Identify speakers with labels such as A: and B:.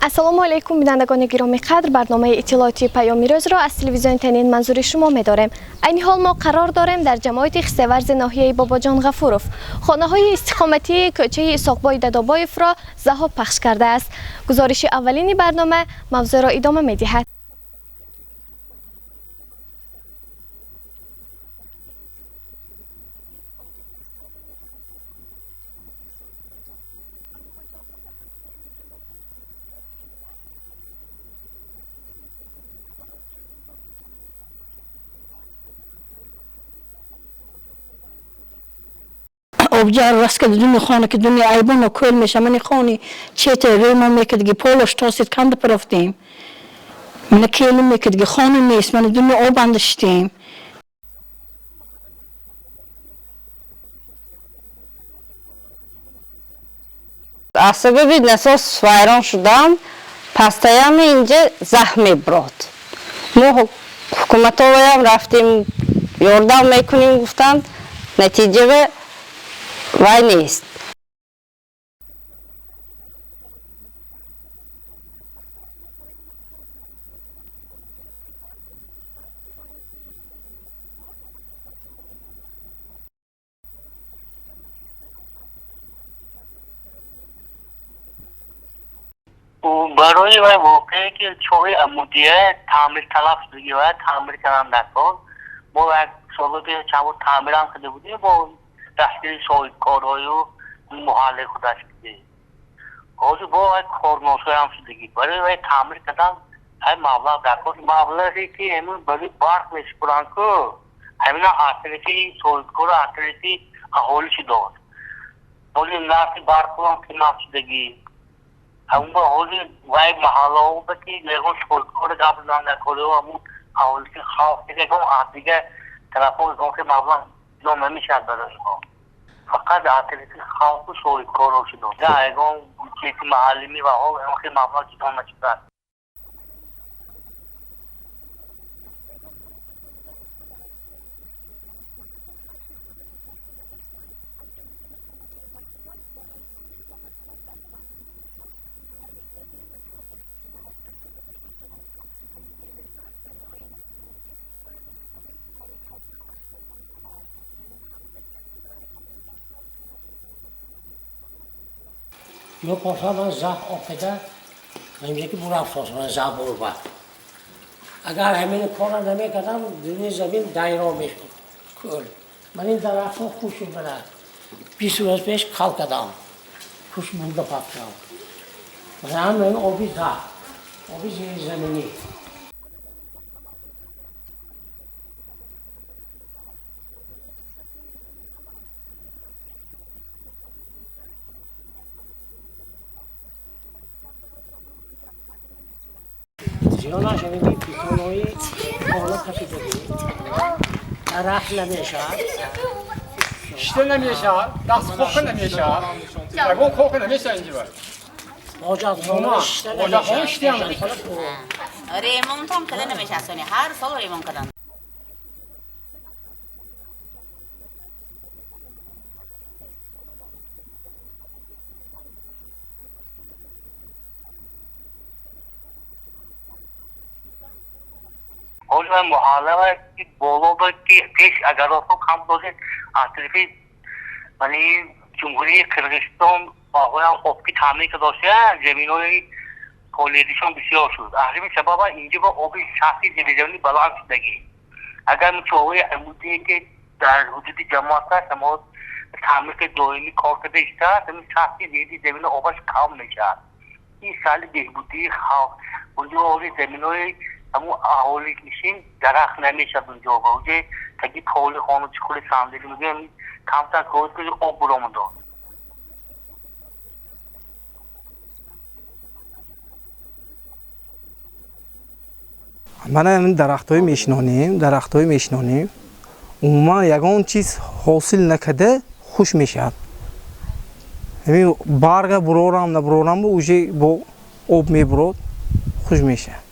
A: السلام علیکم بینندگان گرامی قدر، برنامه اطلاعاتی پیام روز را از تلویزیون تنین منظور شما می‌داریم. این حال ما قرار داریم در جماعت خسیورز ناحیه باباجان غفورов خانه‌های استقامتی کوچه اسحاقبای ددابایف را ذهاب پخش کرده است. گزارش اولین برنامه موضوع را ادامه می‌دهد.
B: آبجار راست که دنیا خانه که دنیا ایبون و کل میشه منی خانی چیته ریما میکرد که پولش تاسید کنده پرفتیم من کلی میکرد که خانه نیست من دنیا آب اندشتیم
C: از سبب نساس ویران شدم پستایم اینجا زخمی برد ما حکومت ها رفتیم یاردم میکنیم گفتن نتیجه وای نیست.
D: برای واقعی که چوی عمودیه تعمیر تلف دیگه و تعمیر کردن نکن ما یک سال دیگه چند تعمیر هم کرده بودیم با دستی سایکارهای و محله خودش دیگه حاضر با یک کارناسای هم شدگی برای تعمیر کردن های مبلغ در کن مبلغی که همون برای برق میسپرن که همین اعتراتی سایکار اعتراتی احالیش داد حالی نفتی برق کنم که نفشدگی همون با حالی وای محله ها بکی لیگون سایکار قبل نکنه و همون احالی که خواه که لیگون دیگه تلفون که مبلغ جا نمیشد برای ها فقط اعتراتی خواه و سایکار ها شدن نه ایگون چیزی محلی می و ها همون که مبلغ جا نشدن
E: من پاشا من زخ آفده نمیشه که برو افساس من زخ برو با اگر همین کار نمی کردم دنیا زمین دایره میشد کل من این درخت ها خوشی برد 20 روز پیش کال کردم خوش بوده پاکتم مثلا همین آبی زخ آبی زیر زمینی زیانا شنیدی پیتونوی بالا کشیده بود درخت نمیشه
F: İşte nemiشه دست خوک نمیشه اگه خوک نمیشه اینجا
E: آجاق ماما
F: ocak onu işleyemez
G: ریمونت هم کده نمیشه سونی هر سال ریمون کدن
D: حالی من محاله و بالا با که پیش اگر رو کم داشت از طرفی منی جمهوری کرغیزستان آقای هم خوب که تعمیر که داشته زمین های تولیدیشان بسیار شد احریم سبب اینجا با آبی شخصی زمینی بلند شدگی اگر من چوهی عمودی که در حدود جماعت هست اما تعمیر که دائمی کار کرده است همین شخصی دیدی زمین آبش کم میشه این سال بهبودی خواهد اونجا آبی زمین های همون احالی میشین درخت نمیشه اونجا با اونجا تاکی پاولی خانو چکولی سندلی میگه کمتر کهود که آب برامون داد
H: من این درخت های میشنانیم عموما یگان چیز حاصل نکده خوش میشد همین برگ برورم نبرورم با اوجه با آب میبرد خوش میشه